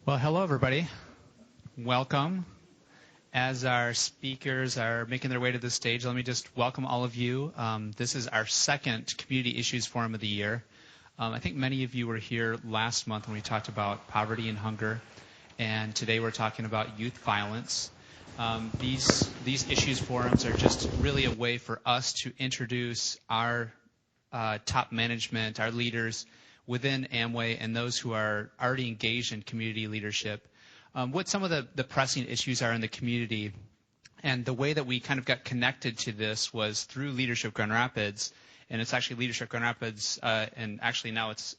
Well, hello, everybody. Welcome. As our speakers are making their way to the stage, let me just welcome all of you. This is our second Community Issues Forum of the year. I think many of you were here last month when we talked about poverty and hunger, and today we're talking about youth violence. These issues forums are just really a way for us to introduce our top management, our leaders within Amway, and those who are already engaged in community leadership, what some of the pressing issues are in the community. And the way that we kind of got connected to this was through Leadership Grand Rapids, and it's actually Leadership Grand Rapids, and actually now it's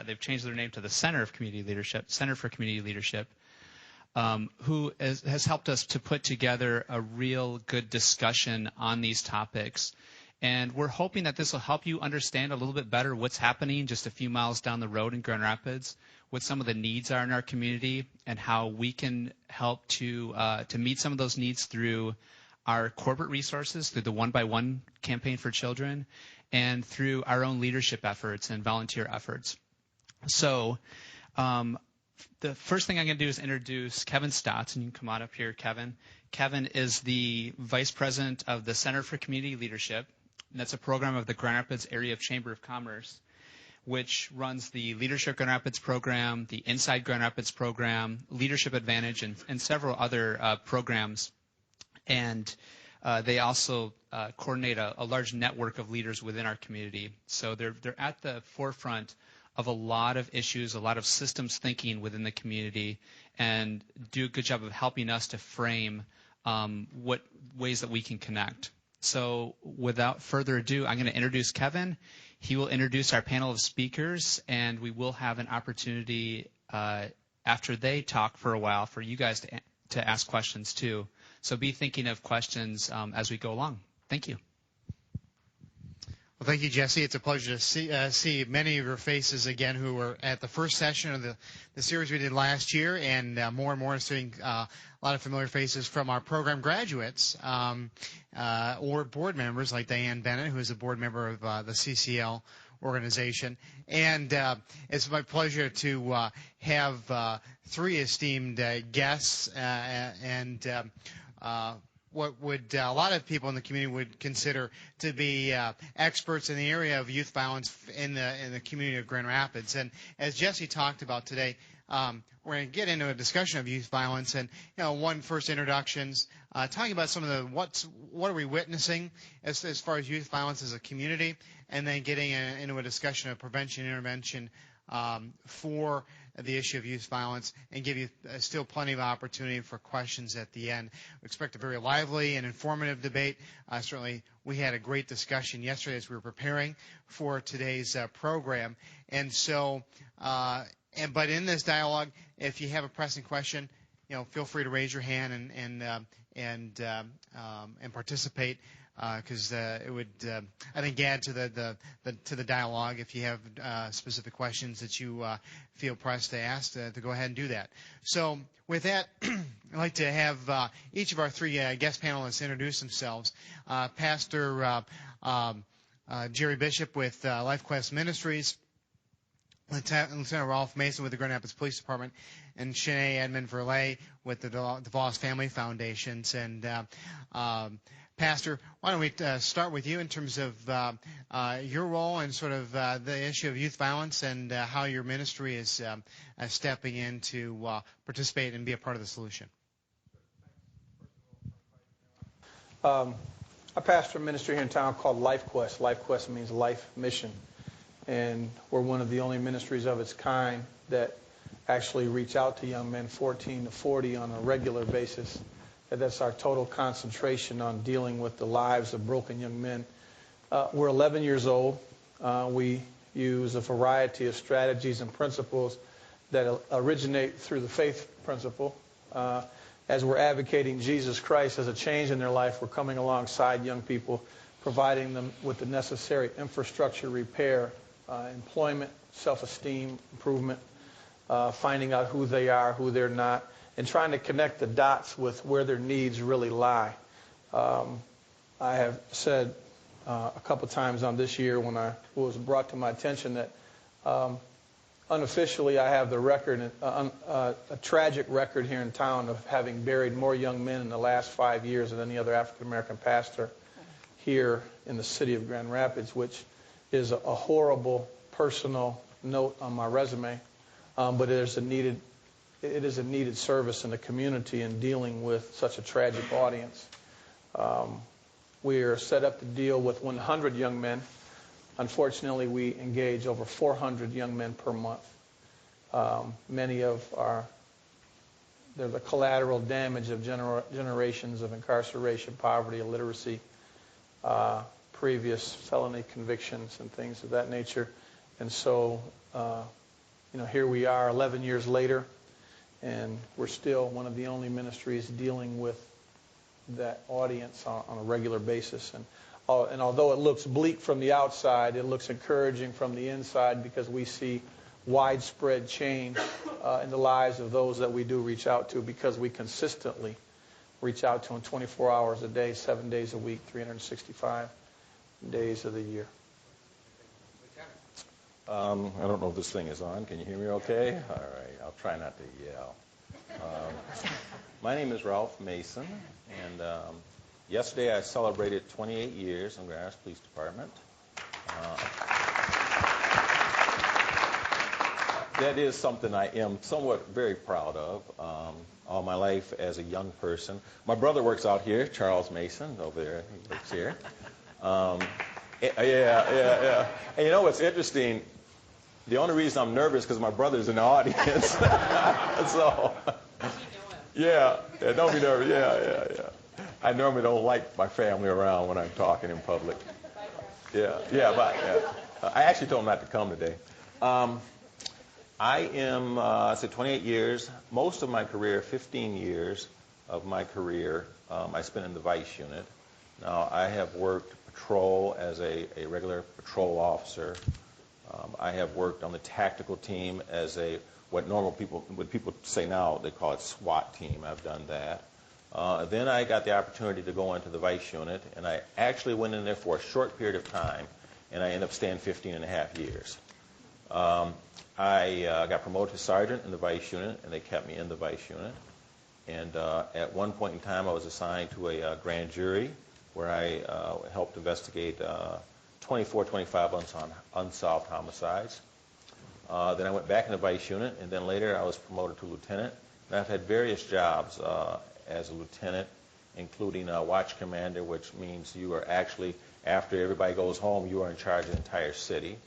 they've changed their name to the Center for Community Leadership, who has helped us to put together a real good discussion on these topics. And we're hoping that this will help you understand a little bit better what's happening just a few miles down the road in Grand Rapids, what some of the needs are in our community, and how we can help to meet some of those needs through our corporate resources, through the One by One campaign for children, and through our own leadership efforts and volunteer efforts. So the first thing I'm going to do is introduce Kevin Stotts, and you can come on up here, Kevin. Kevin is the Vice President of the Center for Community Leadership. And that's a program of the Grand Rapids Area Chamber of Commerce, which runs the Leadership Grand Rapids program, the Inside Grand Rapids program, Leadership Advantage, and several other programs. And they also coordinate a large network of leaders within our community. So they're at the forefront of a lot of issues, a lot of systems thinking within the community, and do a good job of helping us to frame what ways that we can connect. So without further ado, I'm going to introduce Kevin. He will introduce our panel of speakers, and we will have an opportunity after they talk for a while for you guys to ask questions too. So be thinking of questions as we go along. Thank you. Well, thank you, Jesse. It's a pleasure to see many of your faces again who were at the first session of the series we did last year, and more and more seeing a lot of familiar faces from our program graduates or board members like Diane Bennett, who is a board member of the CCL organization. And it's my pleasure to have three esteemed guests and what would a lot of people in the community would consider to be experts in the area of youth violence in the community of Grand Rapids. And as Jesse talked about today, we're going to get into a discussion of youth violence, and one first introductions, talking about some of the what are we witnessing as far as youth violence as a community, and then getting into a discussion of prevention and intervention for the issue of youth violence, and give you still plenty of opportunity for questions at the end. We expect a very lively and informative debate. Certainly, we had a great discussion yesterday as we were preparing for today's program. And so, but in this dialogue, if you have a pressing question, feel free to raise your hand and participate. Because it would, I think, add to the dialogue if you have specific questions that you feel pressed to ask, to go ahead and do that. So with that, I'd like to have each of our three guest panelists introduce themselves. Pastor Jerry Bishop with Life Quest Ministries, Lieutenant Rolf Mason with the Grand Rapids Police Department, and Shanae Edmond-Verlay with the DeVos Family Foundations. And Pastor, why don't we start with you in terms of your role and sort of the issue of youth violence and how your ministry is stepping in to participate and be a part of the solution. I pastor a ministry here in town called Life Quest. Life Quest means life mission. And we're one of the only ministries of its kind that actually reach out to young men 14 to 40 on a regular basis. That's our total concentration on dealing with the lives of broken young men. We're 11 years old. We use a variety of strategies and principles that originate through the faith principle. As we're advocating Jesus Christ as a change in their life, we're coming alongside young people, providing them with the necessary infrastructure repair, employment, self-esteem improvement, finding out who they are, who they're not, and trying to connect the dots with where their needs really lie. I have said a couple times on this year when it was brought to my attention that unofficially, I have the record, a tragic record here in town of having buried more young men in the last 5 years than any other African-American pastor here in the city of Grand Rapids, which is a horrible personal note on my resume, but it is a needed service in the community in dealing with such a tragic audience. We are set up to deal with 100 young men. Unfortunately, we engage over 400 young men per month. Many of they're the collateral damage of generations of incarceration, poverty, illiteracy, previous felony convictions, and things of that nature. And so, here we are 11 years later, and we're still one of the only ministries dealing with that audience on a regular basis. And although it looks bleak from the outside, it looks encouraging from the inside, because we see widespread change in the lives of those that we do reach out to, because we consistently reach out to them 24 hours a day, 7 days a week, 365 days of the year. I don't know if this thing is on. Can you hear me okay? All right. I'll try not to yell. My name is Ralph Mason, and yesterday I celebrated 28 years in Grand Rapids Police Department. That is something I am somewhat very proud of. All my life as a young person. My brother works out here, Charles Mason, over there. He works here. Yeah. And you know what's interesting? The only reason I'm nervous is because my brother's in the audience. So, yeah, don't be nervous. Yeah. I normally don't like my family around when I'm talking in public. Yeah. I actually told him not to come today. I am, 28 years. Most of my career, 15 years of my career, I spent in the vice unit. Now, I have worked patrol as a regular patrol officer. I have worked on the tactical team as what people say now, they call it SWAT team. I've done that. Then I got the opportunity to go into the vice unit, and I actually went in there for a short period of time, and I ended up staying 15 and a half years. I got promoted to sergeant in the vice unit, and they kept me in the vice unit. And at one point in time, I was assigned to a grand jury where I helped investigate 25 unsolved homicides. Then I went back in the vice unit, and then later I was promoted to lieutenant. And I've had various jobs as a lieutenant, including watch commander, which means you are actually, after everybody goes home, you are in charge of the entire city.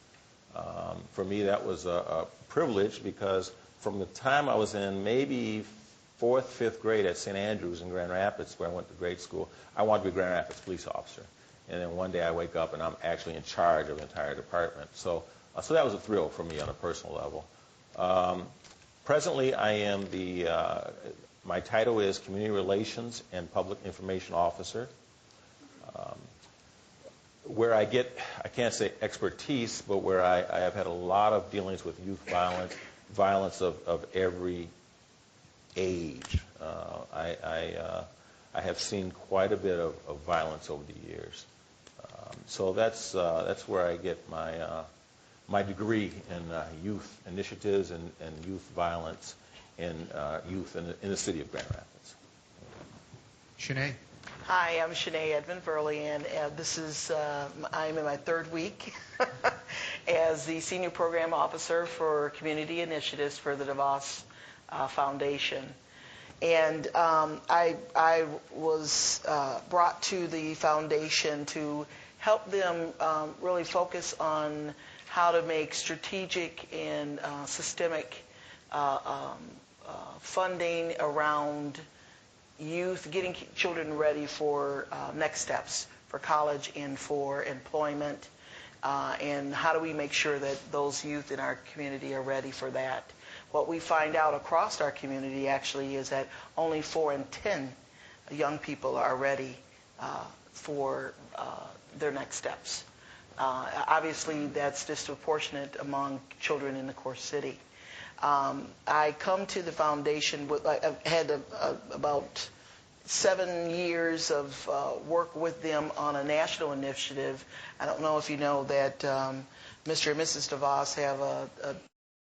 For me, that was a privilege, because from the time I was in maybe 4th, 5th grade at St. Andrews in Grand Rapids, where I went to grade school, I wanted to be a Grand Rapids police officer. And then one day I wake up and I'm actually in charge of the entire department. So that was a thrill for me on a personal level. Presently, I am my title is Community Relations and Public Information Officer. Where I can't say expertise, but where I have had a lot of dealings with youth violence of every age. I have seen quite a bit of violence over the years. So that's where I get my degree in youth initiatives and youth violence and youth in the city of Grand Rapids. Shanae? Hi, I'm Shanae Edmund Burley, and I'm in my 3rd week as the Senior Program Officer for Community Initiatives for the DeVos Foundation. And I was brought to the foundation to help them really focus on how to make strategic and systemic funding around youth, getting children ready for next steps, for college and for employment, and how do we make sure that those youth in our community are ready for that. What we find out across our community actually is that only 4 in 10 young people are ready for their next steps. Obviously, that's disproportionate among children in the core city. I come to the foundation with, I've had about 7 years of work with them on a national initiative. I don't know if you know that Mr. and Mrs. DeVos have a